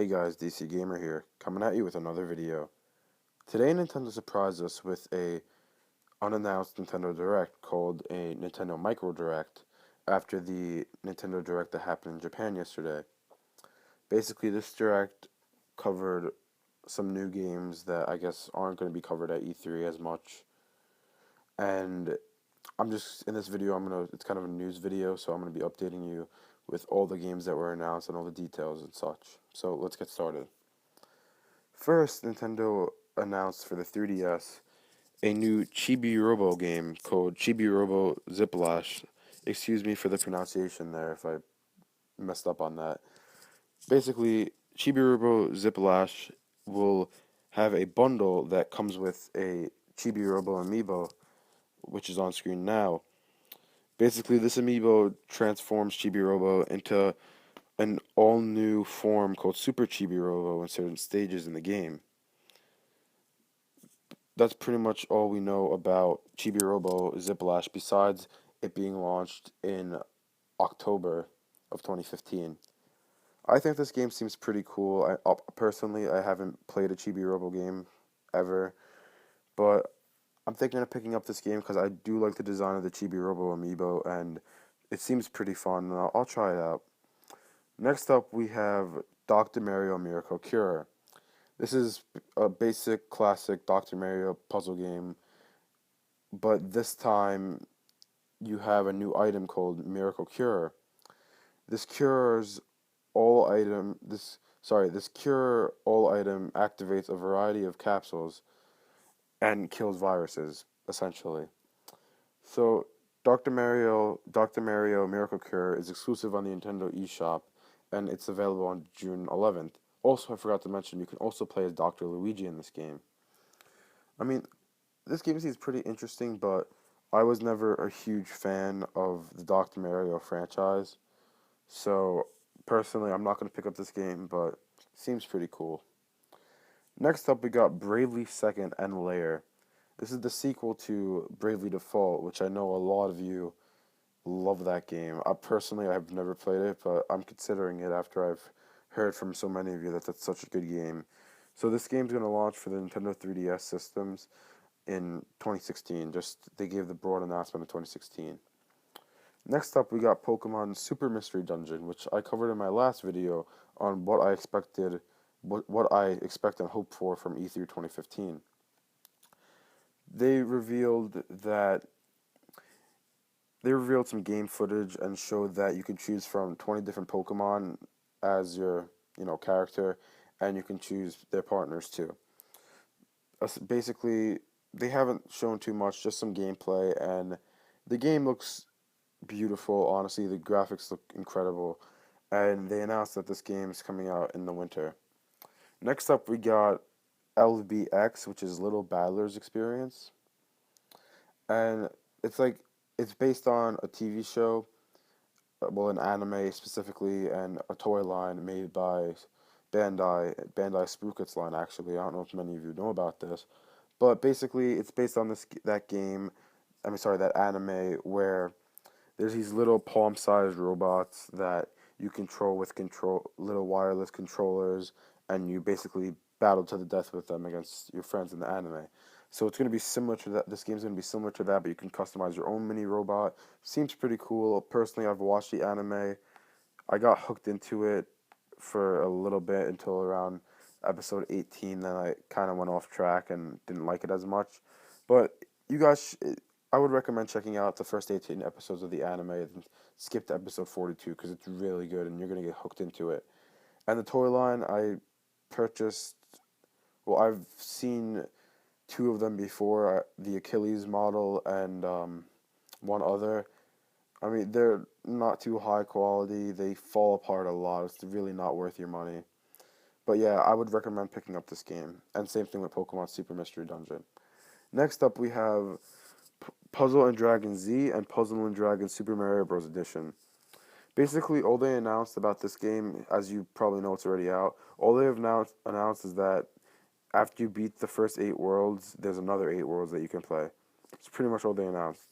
Hey guys, DC Gamer here, coming at you with another video. Today Nintendo surprised us with a unannounced Nintendo Direct called a Nintendo Micro Direct after the Nintendo Direct that happened in Japan yesterday. Basically, this Direct covered some new games that I guess aren't going to be covered at E3 as much. And in this video, it's kind of a news video, so I'm going to be updating you with all the games that were announced and all the details and such. So let's get started. First, Nintendo announced for the 3DS a new Chibi Robo game called Chibi Robo Lash. Excuse me for the pronunciation there if I messed up on that. Basically, Chibi Robo Lash will have a bundle that comes with a Chibi Robo amiibo, which is on screen now. Basically, this amiibo transforms Chibi Robo into an all-new form called Super Chibi Robo in certain stages in the game. That's pretty much all we know about Chibi Robo Lash besides it being launched in October of 2015. I think this game seems pretty cool. Personally, I haven't played a Chibi Robo game ever, but I'm thinking of picking up this game because I do like the design of the Chibi Robo amiibo, and it seems pretty fun, and I'll try it out. Next up, we have Dr. Mario Miracle Cure. This is a basic, classic Dr. Mario puzzle game, but this time you have a new item called Miracle Cure. This cures all item. This cure all item activates a variety of capsules and kills viruses, essentially. So Dr. Mario Miracle Cure is exclusive on the Nintendo eShop, and it's available on June 11th. Also, I forgot to mention, you can also play as Dr. Luigi in this game. I mean, this game seems pretty interesting, but I was never a huge fan of the Dr. Mario franchise. So, personally, I'm not going to pick up this game, but it seems pretty cool. Next up, we got Bravely Second and Lair. This is the sequel to Bravely Default, which I know a lot of you love that game. I have never played it, but I'm considering it after I've heard from so many of you that that's such a good game. So this game's going to launch for the Nintendo 3DS systems in 2016. They gave the broad announcement in 2016. Next up, we got Pokemon Super Mystery Dungeon, which I covered in my last video on what I expect and hope for from E3 2015. They revealed some game footage and showed that you can choose from 20 different Pokemon as your, character, and you can choose their partners too. Basically, they haven't shown too much, just some gameplay, and the game looks beautiful. Honestly, the graphics look incredible, and they announced that this game is coming out in the winter. Next up, we got LBX, which is Little Battler's Experience, and it's based on a TV show, well, an anime specifically, and a toy line made by Bandai Spookuts line. Actually, I don't know if many of you know about this, but basically, it's based on that game. That anime where there's these little palm-sized robots that you control with little wireless controllers, and you basically battle to the death with them against your friends in the anime. So it's going to be similar to that. This game's going to be similar to that, but you can customize your own mini robot. Seems pretty cool. Personally, I've watched the anime. I got hooked into it for a little bit until around episode 18. Then I kind of went off track and didn't like it as much. But you guys, I would recommend checking out the first 18 episodes of the anime and skip to episode 42 because it's really good and you're going to get hooked into it. And the toy line I purchased, well, I've seen two of them before, the Achilles model and one other. They're not too high quality. They fall apart a lot. It's really not worth your money. But yeah, I would recommend picking up this game. And same thing with Pokemon Super Mystery Dungeon. Next up, we have Puzzle and Dragon Z and Puzzle and Dragon Super Mario Bros. Edition. Basically, all they announced about this game, as you probably know it's already out, all they have now announced is that after you beat the first 8 worlds, there's another 8 worlds that you can play. It's pretty much all they announced.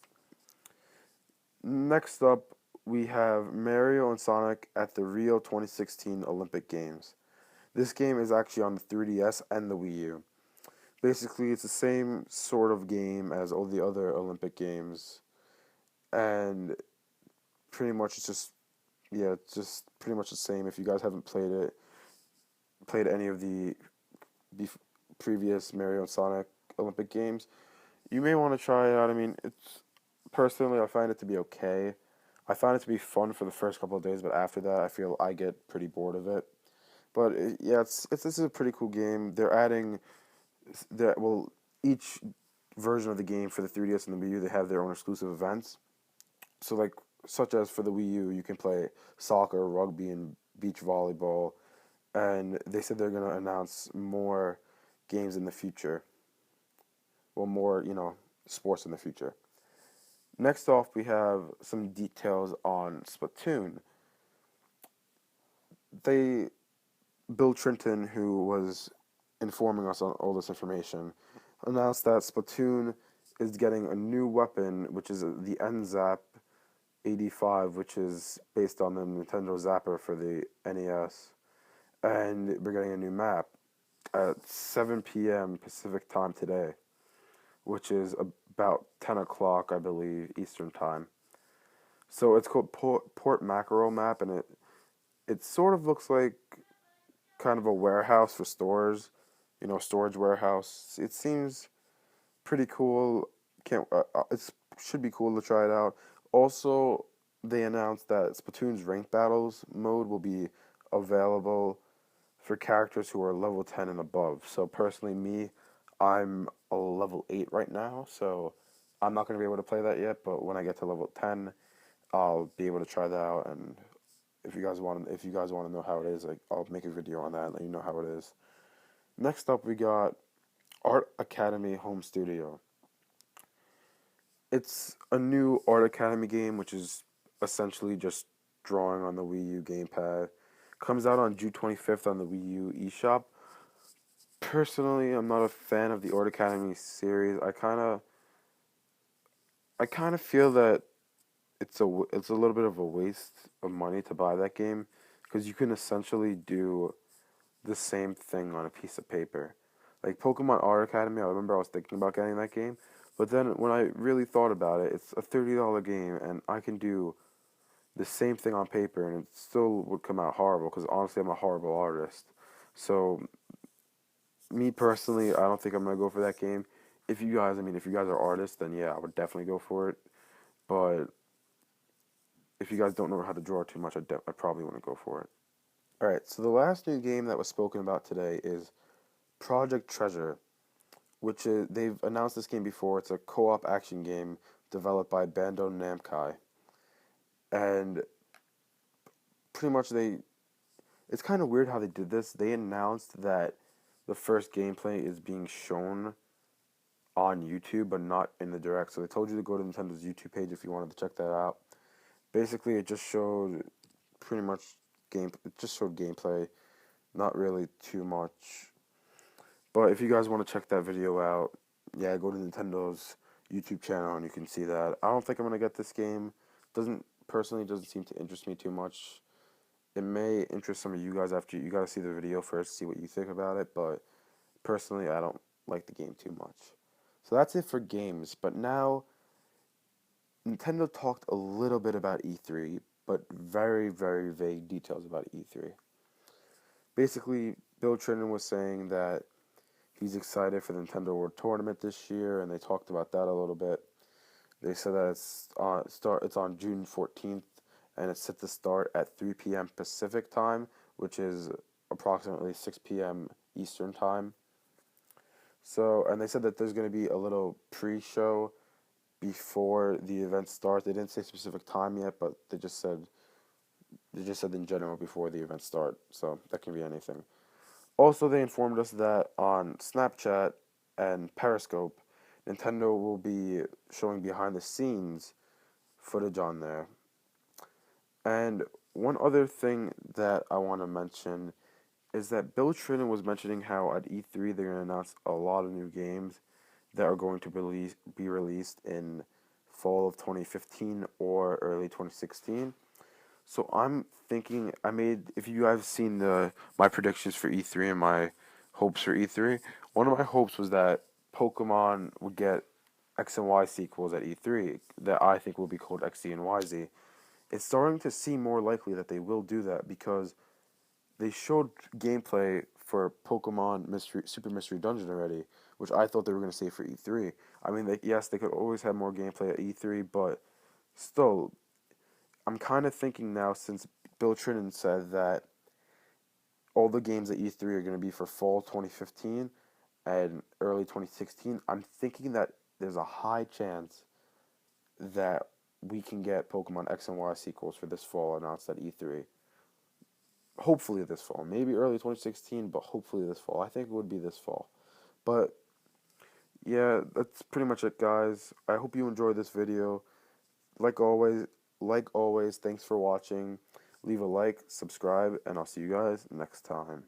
Next up, we have Mario and Sonic at the Rio 2016 Olympic Games. This game is actually on the 3DS and the Wii U. Basically, it's the same sort of game as all the other Olympic games, and pretty much it's just yeah, it's just pretty much the same. If you guys haven't played any of the bef- previous Mario and Sonic Olympic games, you may want to try it out. I mean, it's personally I find it to be okay. I find it to be fun for the first couple of days, but after that, I feel I get pretty bored of it. But yeah, it's this is a pretty cool game. They're adding that well each version of the game for the 3DS and the Wii U, they have their own exclusive events. So like such as for the Wii U, you can play soccer, rugby, and beach volleyball. And they said they're gonna announce more games in the future. Well, more sports in the future. Next off, we have some details on Splatoon. They Bill Trinton, who was informing us on all this information, announced that Splatoon is getting a new weapon, which is the NZAP 85, which is based on the Nintendo Zapper for the NES. And we're getting a new map at 7 p.m. Pacific time today, which is about 10 o'clock, I believe, Eastern time. So it's called Port Mackerel map, and it sort of looks like kind of a warehouse for stores, storage warehouse. It seems pretty cool. Can't It should be cool to try it out. Also, they announced that Splatoon's ranked battles mode will be available for characters who are level 10 and above. So personally, me, I'm a level 8 right now, so I'm not going to be able to play that yet, but when I get to level 10, I'll be able to try that out. And if you guys want to know how it is, like I'll make a video on that and let you know how it is. Next up, we got Art Academy Home Studio. It's a new Art Academy game, which is essentially just drawing on the Wii U gamepad. Comes out on June 25th on the Wii U eShop. Personally, I'm not a fan of the Art Academy series. I kind of feel that it's a little bit of a waste of money to buy that game because you can essentially do the same thing on a piece of paper. Like Pokemon Art Academy, I remember I was thinking about getting that game, but then when I really thought about it, it's a $30 game and I can do the same thing on paper and it still would come out horrible because honestly I'm a horrible artist. So me personally, I don't think I'm gonna go for that game. If you guys are artists, then yeah, I would definitely go for it. But if you guys don't know how to draw too much, I probably wouldn't go for it. All right, so the last new game that was spoken about today is Project Treasure, which is they've announced this game before. It's a co-op action game developed by Bandai Namco, and pretty much it's kind of weird how they did this. They announced that the first gameplay is being shown on YouTube, but not in the direct. So they told you to go to Nintendo's YouTube page if you wanted to check that out. Basically, it just showed pretty much game. It just showed gameplay, not really too much. But if you guys want to check that video out, yeah, go to Nintendo's YouTube channel and you can see that. I don't think I'm gonna get this game. Doesn't seem to interest me too much. It may interest some of you guys after you gotta see the video first, see what you think about it. But personally, I don't like the game too much. So that's it for games. But now, Nintendo talked a little bit about E3, but very, very vague details about E3. Basically, Bill Trinen was saying that he's excited for the Nintendo World Tournament this year, and they talked about that a little bit. They said that it's on June 14th, and it's set to start at 3 p.m. Pacific time, which is approximately 6 p.m. Eastern time. So, and they said that there's going to be a little pre-show before the event starts. They didn't say specific time yet, but they just said in general before the event start. So that can be anything. Also, they informed us that on Snapchat and Periscope, Nintendo will be showing behind the scenes footage on there. And one other thing that I want to mention is that Bill Trinen was mentioning how at E3 they're going to announce a lot of new games that are going to be released in fall of 2015 or early 2016. So I'm thinking I made if you guys seen the my predictions for E3 and my hopes for E3, one of my hopes was that Pokemon would get X and Y sequels at E3 that I think will be called XZ and YZ. It's starting to seem more likely that they will do that because they showed gameplay for Pokemon Mystery Super Mystery Dungeon already, which I thought they were going to save for E3. I mean, yes, they could always have more gameplay at E3, but still, I'm kind of thinking now since Bill Trinen said that all the games at E3 are going to be for fall 2015 and early 2016. I'm thinking that there's a high chance that we can get Pokemon X and Y sequels for this fall announced at E3. Hopefully this fall. Maybe early 2016, but hopefully this fall. I think it would be this fall. But yeah, that's pretty much it, guys. I hope you enjoyed this video. Like always, thanks for watching. Leave a like, subscribe, and I'll see you guys next time.